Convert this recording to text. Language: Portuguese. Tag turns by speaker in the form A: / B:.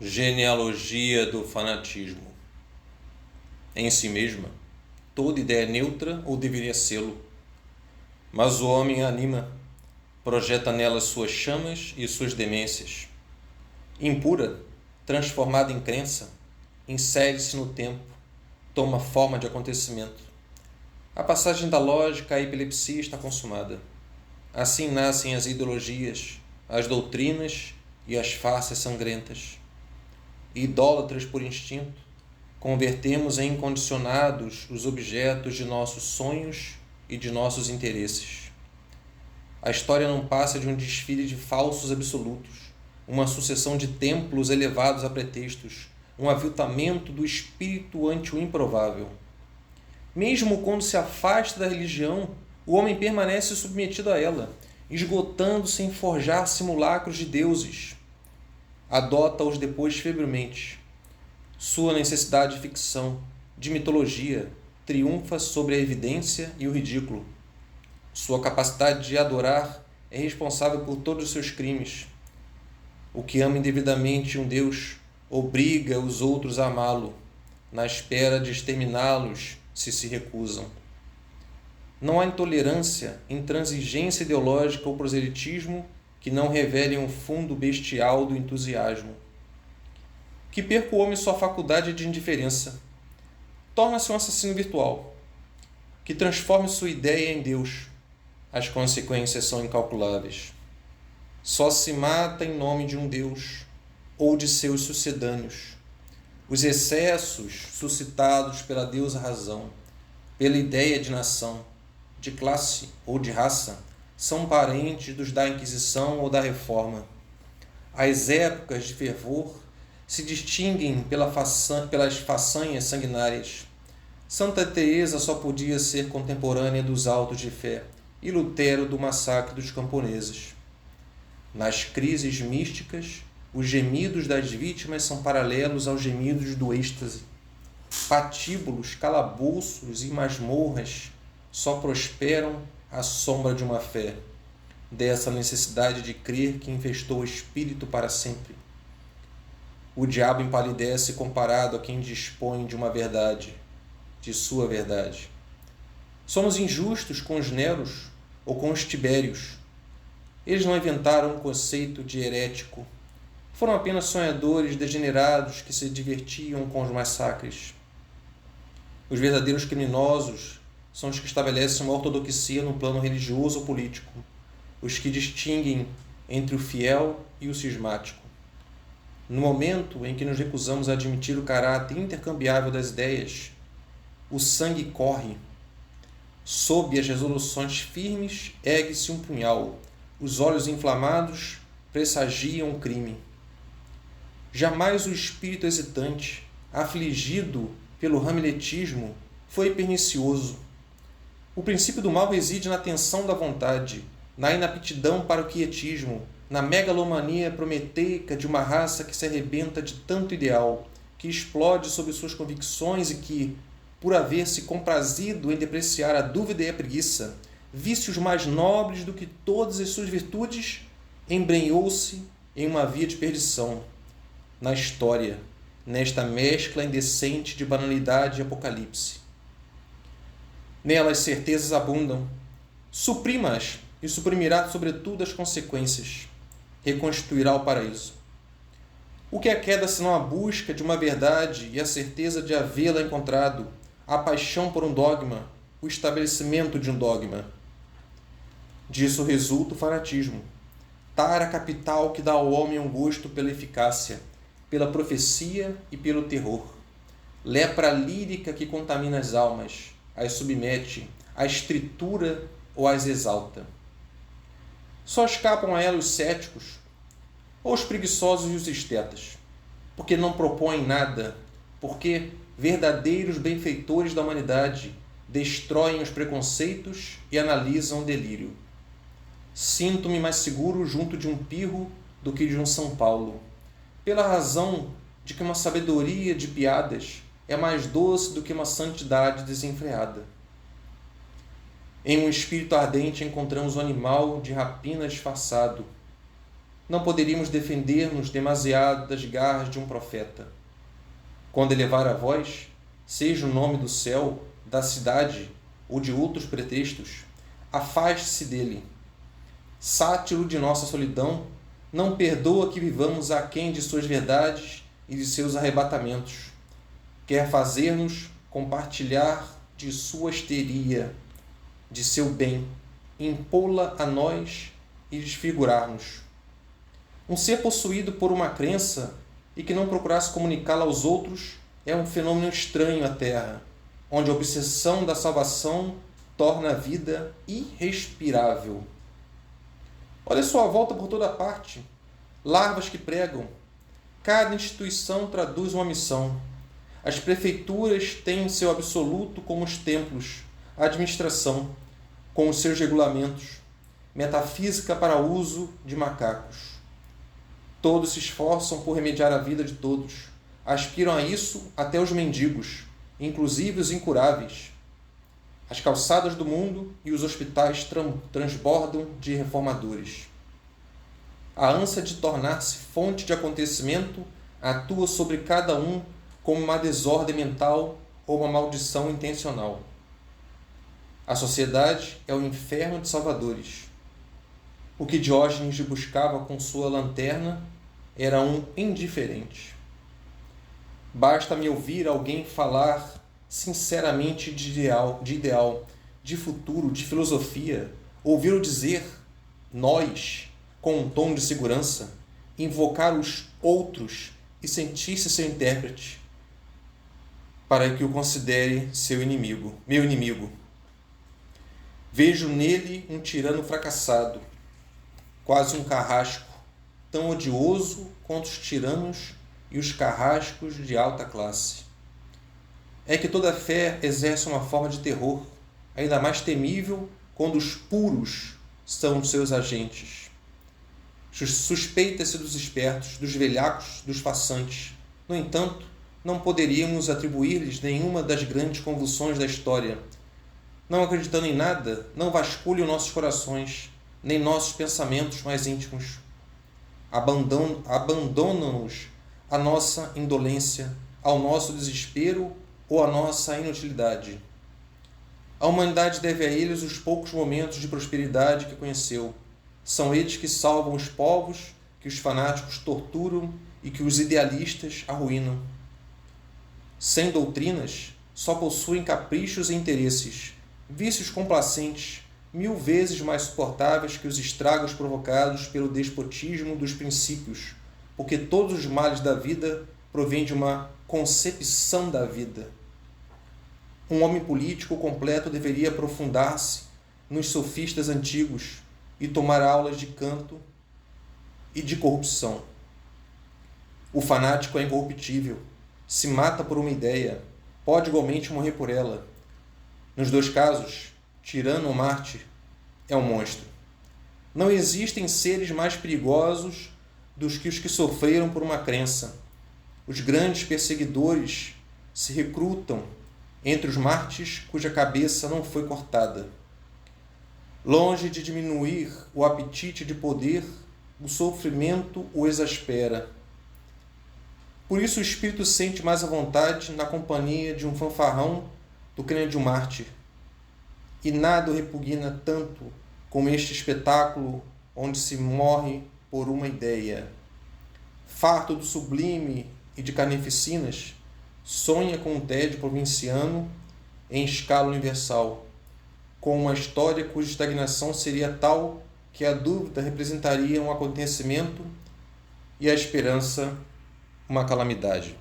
A: Genealogia do fanatismo. Em si mesma, toda ideia é neutra ou deveria sê-lo. Mas o homem a anima, projeta nela suas chamas e suas demências. Impura, transformada em crença, insere-se no tempo, toma forma de acontecimento. A passagem da lógica à epilepsia está consumada. Assim nascem as ideologias, as doutrinas e as farsas sangrentas. Idólatras por instinto, convertemos em incondicionados os objetos de nossos sonhos e de nossos interesses. A história não passa de um desfile de falsos absolutos, uma sucessão de templos elevados a pretextos, um aviltamento do espírito ante o improvável. Mesmo quando se afasta da religião, o homem permanece submetido a ela, esgotando-se em forjar simulacros de deuses. Adota-os depois febrilmente. Sua necessidade de ficção, de mitologia, triunfa sobre a evidência e o ridículo. Sua capacidade de adorar é responsável por todos os seus crimes. O que ama indevidamente um Deus obriga os outros a amá-lo, na espera de exterminá-los se recusam. Não há intolerância, intransigência ideológica ou proselitismo que não revelem um fundo bestial do entusiasmo. Que perca o homem sua faculdade de indiferença. Torna-se um assassino virtual. Que transforme sua ideia em Deus. As consequências são incalculáveis. Só se mata em nome de um Deus ou de seus sucedâneos. Os excessos suscitados pela deusa razão, pela ideia de nação, de classe ou de raça, são parentes dos da Inquisição ou da Reforma. As épocas de fervor se distinguem pelas façanhas sanguinárias. Santa Teresa só podia ser contemporânea dos autos de fé e Lutero do massacre dos camponeses. Nas crises místicas, os gemidos das vítimas são paralelos aos gemidos do êxtase. Patíbulos, calabouços e masmorras só prosperam à sombra de uma fé, dessa necessidade de crer que infestou o espírito para sempre. O diabo empalidece comparado a quem dispõe de uma verdade, de sua verdade. Somos injustos com os Neros ou com os Tibérios. Eles não inventaram um conceito de herético. Foram apenas sonhadores degenerados que se divertiam com os massacres. Os verdadeiros criminosos são os que estabelecem uma ortodoxia no plano religioso ou político, os que distinguem entre o fiel e o cismático. No momento em que nos recusamos a admitir o caráter intercambiável das ideias, o sangue corre. Sob as resoluções firmes, ergue-se um punhal. Os olhos inflamados pressagiam o crime. Jamais o espírito hesitante, afligido pelo hamletismo, foi pernicioso. O princípio do mal reside na tensão da vontade, na inaptidão para o quietismo, na megalomania prometeica de uma raça que se arrebenta de tanto ideal, que explode sob suas convicções e que, por haver se comprazido em depreciar a dúvida e a preguiça, vícios mais nobres do que todas as suas virtudes, embrenhou-se em uma via de perdição. Na história, nesta mescla indecente de banalidade e apocalipse. Nela as certezas abundam. Suprima-as e suprimirá sobretudo as consequências. Reconstituirá o paraíso. O que é queda senão a busca de uma verdade e a certeza de havê-la encontrado, a paixão por um dogma, o estabelecimento de um dogma? Disso resulta o fanatismo. Tara capital que dá ao homem um gosto pela eficácia, pela profecia e pelo terror. Lepra lírica que contamina as almas, as submete, as tritura ou as exalta. Só escapam a ela os céticos, ou os preguiçosos e os estetas, porque não propõem nada, porque verdadeiros benfeitores da humanidade destroem os preconceitos e analisam o delírio. Sinto-me mais seguro junto de um Pirro do que de um São Paulo, pela razão de que uma sabedoria de piadas é mais doce do que uma santidade desenfreada. Em um espírito ardente encontramos o animal de rapina disfarçado. não poderíamos defender-nos demasiado das garras de um profeta. Quando elevar a voz, seja o nome do céu, da cidade ou de outros pretextos, afaste-se dele. Sátiro de nossa solidão, não perdoa que vivamos aquém de suas verdades e de seus arrebatamentos. Quer fazer-nos compartilhar de sua histeria, de seu bem, impô-la a nós e desfigurar-nos. Um ser possuído por uma crença e que não procurasse comunicá-la aos outros é um fenômeno estranho à Terra, onde a obsessão da salvação torna a vida irrespirável. Olha só a volta por toda parte. Larvas que pregam. Cada instituição traduz uma missão. As prefeituras têm seu absoluto como os templos, a administração, com os seus regulamentos, metafísica para uso de macacos. Todos se esforçam por remediar a vida de todos. Aspiram a isso até os mendigos, inclusive os incuráveis. As calçadas do mundo e os hospitais transbordam de reformadores. A ânsia de tornar-se fonte de acontecimento atua sobre cada um como uma desordem mental ou uma maldição intencional. A sociedade é o inferno de salvadores. O que Diógenes buscava com sua lanterna era um indiferente. Basta-me ouvir alguém falar sinceramente de ideal, de futuro, de filosofia, ouvi-lo dizer nós, com um tom de segurança, invocar os outros e sentir-se seu intérprete, para que o considere seu inimigo, meu inimigo. Vejo nele um tirano fracassado, quase um carrasco, tão odioso quanto os tiranos e os carrascos de alta classe. É que toda fé exerce uma forma de terror, ainda mais temível quando os puros são os seus agentes. Suspeita-se dos espertos, dos velhacos, dos façantes. No entanto, não poderíamos atribuir-lhes nenhuma das grandes convulsões da história. Não acreditando em nada, não vasculham nossos corações, nem nossos pensamentos mais íntimos. Abandonam-nos à nossa indolência, ao nosso desespero ou à nossa inutilidade. A humanidade deve a eles os poucos momentos de prosperidade que conheceu. São eles que salvam os povos, que os fanáticos torturam e que os idealistas arruinam. Sem doutrinas, só possuem caprichos e interesses, vícios complacentes, 1000 vezes mais suportáveis que os estragos provocados pelo despotismo dos princípios, porque todos os males da vida provêm de uma concepção da vida. Um homem político completo deveria aprofundar-se nos sofistas antigos e tomar aulas de canto e de corrupção. O fanático é incorruptível, se mata por uma ideia, pode igualmente morrer por ela. Nos dois casos, tirano ou mártir, é um monstro. Não existem seres mais perigosos do que os que sofreram por uma crença. Os grandes perseguidores se recrutam entre os mártires cuja cabeça não foi cortada. Longe de diminuir o apetite de poder, o sofrimento o exaspera. Por isso o espírito sente mais à vontade na companhia de um fanfarrão do que na de um mártir. E nada o repugna tanto como este espetáculo onde se morre por uma ideia. Farto do sublime e de carnificinas, sonha com um tédio provinciano em escala universal, com uma história cuja estagnação seria tal que a dúvida representaria um acontecimento e a esperança uma calamidade.